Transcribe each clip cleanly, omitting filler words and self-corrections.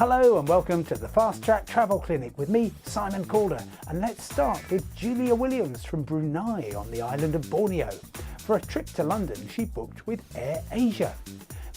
Hello and welcome to the Fast Track Travel Clinic with me, Simon Calder. And let's start with Julia Williams from Brunei on the island of Borneo. For a trip to London, she booked with Air Asia.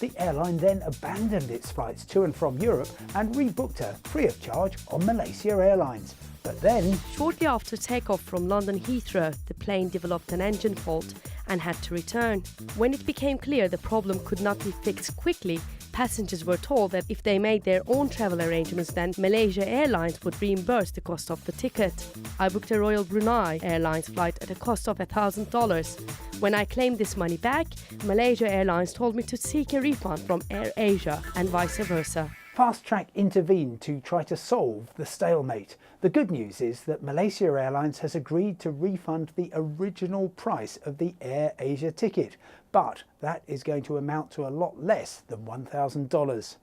The airline then abandoned its flights to and from Europe and rebooked her free of charge on Malaysia Airlines. But then, shortly after takeoff from London Heathrow, the plane developed an engine fault and had to return. When it became clear the problem could not be fixed quickly, passengers were told that if they made their own travel arrangements, then Malaysia Airlines would reimburse the cost of the ticket. I booked a Royal Brunei Airlines flight at a cost of $1,000. When I claimed this money back, Malaysia Airlines told me to seek a refund from Air Asia and vice versa. Fast Track intervened to try to solve the stalemate. The good news is that Malaysia Airlines has agreed to refund the original price of the Air Asia ticket, but that is going to amount to a lot less than $1,000.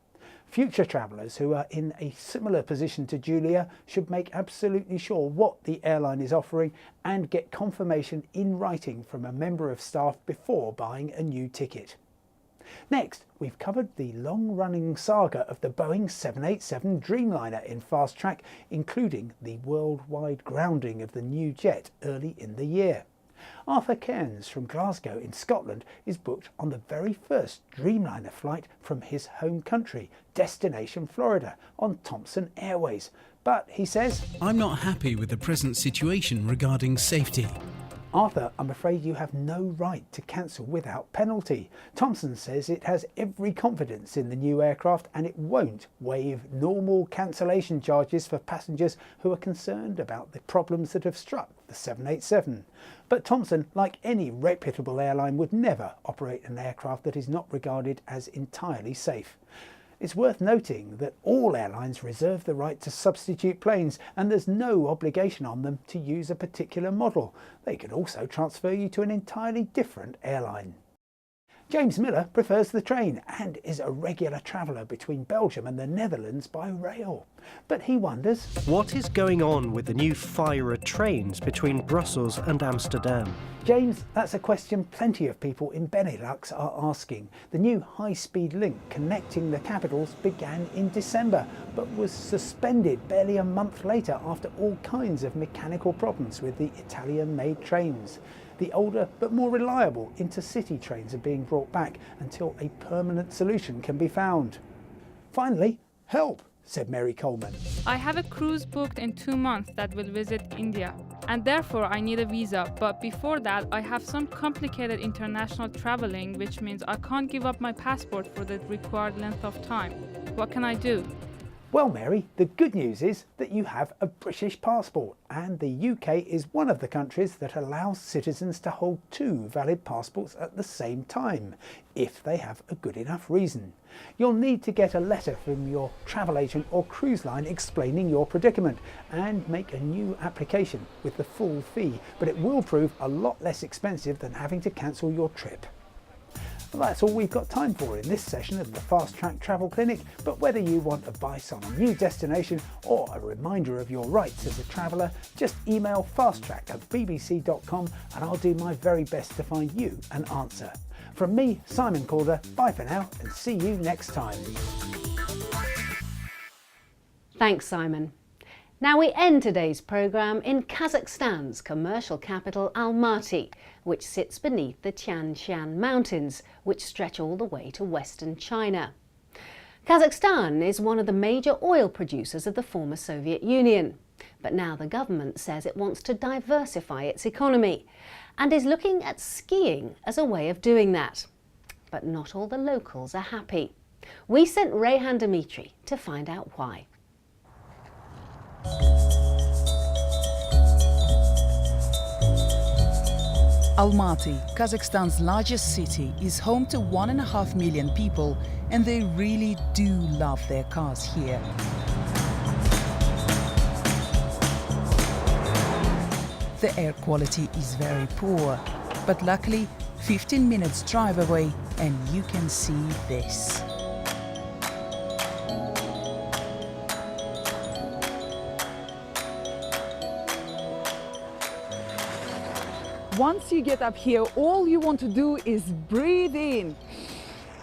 Future travellers who are in a similar position to Julia should make absolutely sure what the airline is offering and get confirmation in writing from a member of staff before buying a new ticket. Next, we've covered the long-running saga of the Boeing 787 Dreamliner in Fast Track, including the worldwide grounding of the new jet early in the year. Arthur Cairns from Glasgow in Scotland is booked on the very first Dreamliner flight from his home country, destination Florida, on Thomson Airways. But he says, "I'm not happy with the present situation regarding safety." Arthur, I'm afraid you have no right to cancel without penalty. Thomson says it has every confidence in the new aircraft and it won't waive normal cancellation charges for passengers who are concerned about the problems that have struck the 787. But Thomson, like any reputable airline, would never operate an aircraft that is not regarded as entirely safe. It's worth noting that all airlines reserve the right to substitute planes and there's no obligation on them to use a particular model. They could also transfer you to an entirely different airline. James Miller prefers the train and is a regular traveller between Belgium and the Netherlands by rail. But he wonders, what is going on with the new fire trains between Brussels and Amsterdam? James, that's a question plenty of people in Benelux are asking. The new high-speed link connecting the capitals began in December, but was suspended barely a month later after all kinds of mechanical problems with the Italian-made trains. The older but more reliable intercity trains are being brought back until a permanent solution can be found. Finally, help, said Mary Coleman. I have a cruise booked in 2 months that will visit India, and therefore I need a visa. But before that, I have some complicated international traveling, which means I can't give up my passport for the required length of time. What can I do? Well, Mary, the good news is that you have a British passport, and the UK is one of the countries that allows citizens to hold 2 valid passports at the same time, if they have a good enough reason. You'll need to get a letter from your travel agent or cruise line explaining your predicament and make a new application with the full fee, but it will prove a lot less expensive than having to cancel your trip. Well, that's all we've got time for in this session of the Fast Track Travel Clinic, but whether you want advice on a new destination or a reminder of your rights as a traveller, just email fasttrack@bbc.com and I'll do my very best to find you an answer. From me, Simon Calder, bye for now and see you next time. Thanks, Simon. Now we end today's programme in Kazakhstan's commercial capital Almaty, which sits beneath the Tian Shan Mountains, which stretch all the way to western China. Kazakhstan is one of the major oil producers of the former Soviet Union, but now the government says it wants to diversify its economy and is looking at skiing as a way of doing that. But not all the locals are happy. We sent Rayhan Dimitri to find out why. Almaty, Kazakhstan's largest city, is home to 1.5 million people, and they really do love their cars here. The air quality is very poor, but luckily 15 minutes drive away and you can see this. Once you get up here, all you want to do is breathe in.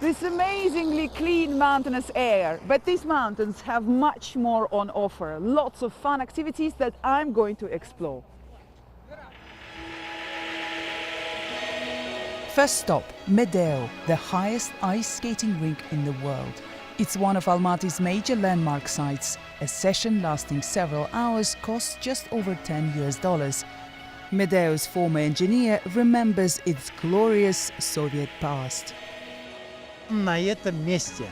this amazingly clean mountainous air. But these mountains have much more on offer. Lots of fun activities that I'm going to explore. First stop, Medeo, the highest ice skating rink in the world. It's one of Almaty's major landmark sites. A session lasting several hours costs just over $10. Medeo's former engineer remembers its glorious Soviet past. На этом месте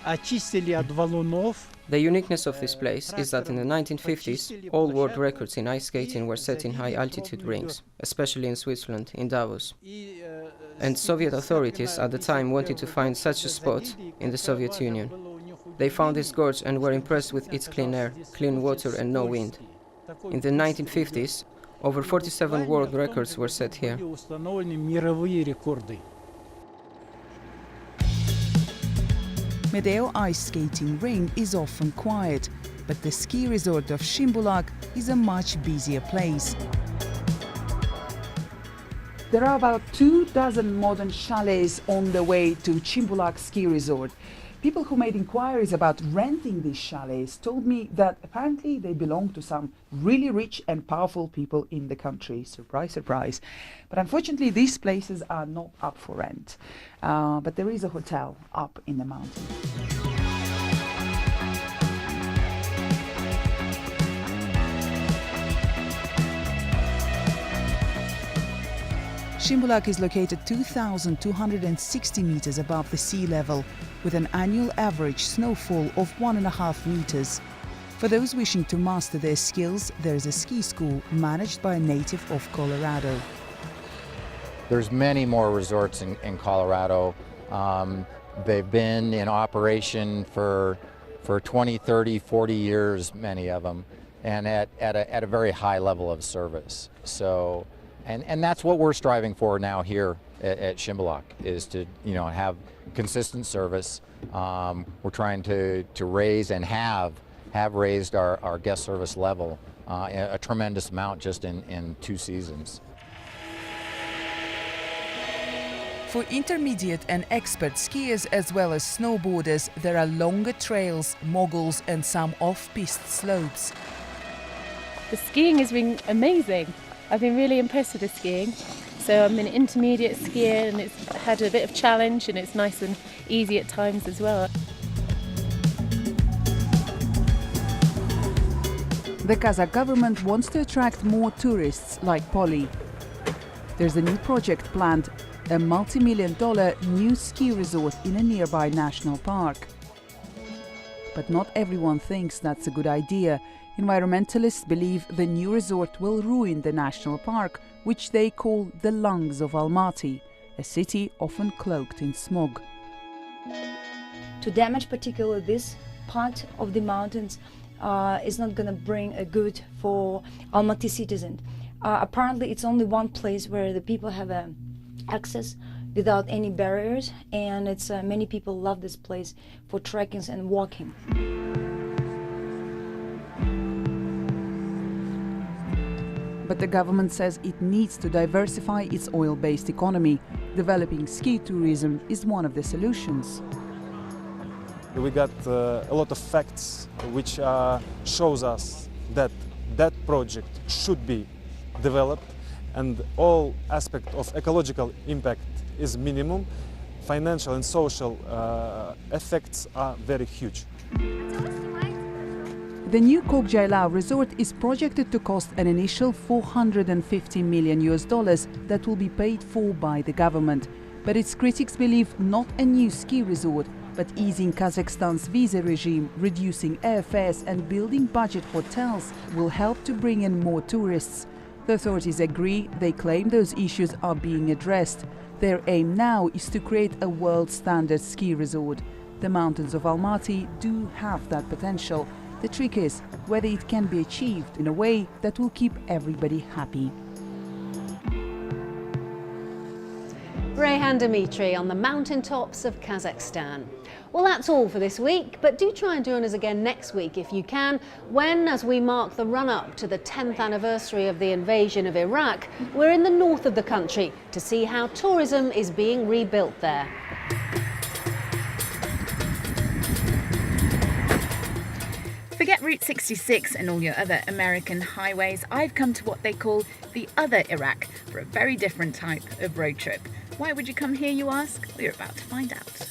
очистили от валунов. The uniqueness of this place is that in the 1950s, all world records in ice skating were set in high-altitude rinks, especially in Switzerland, in Davos. And Soviet authorities at the time wanted to find such a spot in the Soviet Union. They found this gorge and were impressed with its clean air, clean water and no wind. In the 1950s, over 47 world records were set here. Medeo ice skating ring is often quiet, but the ski resort of Shimbulak is a much busier place. There are about 24 modern chalets on the way to Shimbulak ski resort. People who made inquiries about renting these chalets told me that apparently they belong to some really rich and powerful people in the country. Surprise, surprise. But unfortunately, these places are not up for rent. But there is a hotel up in the mountains. Shimbulak is located 2,260 meters above the sea level, with an annual average snowfall of 1.5 meters. For those wishing to master their skills, there is a ski school managed by a native of Colorado. There's many more resorts in Colorado. They've been in operation for 20, 30, 40 years, many of them, and at a very high level of service. So. And that's what we're striving for now here at Shimbulak, is to have consistent service. We're trying to raise and have raised our guest service level a tremendous amount just in 2 seasons. For intermediate and expert skiers as well as snowboarders, there are longer trails, moguls and some off-piste slopes. The skiing has been amazing. I've been really impressed with the skiing. So I'm an intermediate skier and it's had a bit of challenge and it's nice and easy at times as well. The Kazakh government wants to attract more tourists like Polly. There's a new project planned, a multi-million-dollar new ski resort in a nearby national park. But not everyone thinks that's a good idea. Environmentalists believe the new resort will ruin the national park, which they call the lungs of Almaty, a city often cloaked in smog. To damage particularly this part of the mountains is not going to bring a good for Almaty citizens. Apparently it's only one place where the people have access without any barriers, and it's many people love this place for trekking and walking. But the government says it needs to diversify its oil-based economy. Developing ski tourism is one of the solutions. We got a lot of facts which shows us that that project should be developed, and all aspect of ecological impact is minimum. Financial and social effects are very huge. The new Kokjailau resort is projected to cost an initial $450 million that will be paid for by the government. But its critics believe not a new ski resort, but easing Kazakhstan's visa regime, reducing airfares and building budget hotels will help to bring in more tourists. The authorities agree. They claim those issues are being addressed. Their aim now is to create a world-standard ski resort. The mountains of Almaty do have that potential. The trick is whether it can be achieved in a way that will keep everybody happy. Rayhan Dimitri on the mountaintops of Kazakhstan. Well, that's all for this week, but do try and join us again next week if you can, when, as we mark the run-up to the 10th anniversary of the invasion of Iraq, we're in the north of the country to see how tourism is being rebuilt there. Forget Route 66 and all your other American highways. I've come to what they call the other Iraq for a very different type of road trip. Why would you come here, you ask? We're about to find out.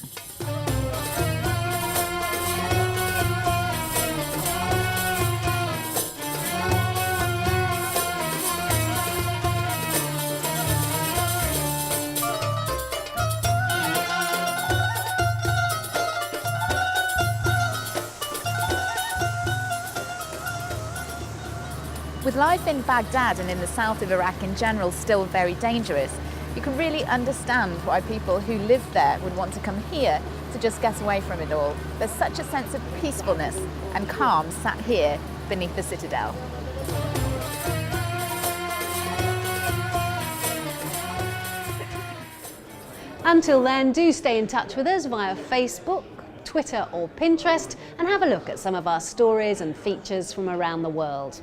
With life in Baghdad and in the south of Iraq in general still very dangerous, you can really understand why people who live there would want to come here to just get away from it all. There's such a sense of peacefulness and calm sat here beneath the citadel. Until then, do stay in touch with us via Facebook, Twitter or Pinterest and have a look at some of our stories and features from around the world.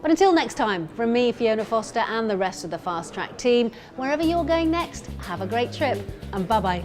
But until next time, from me, Fiona Foster, and the rest of the Fast Track team, wherever you're going next, have a great trip and bye-bye.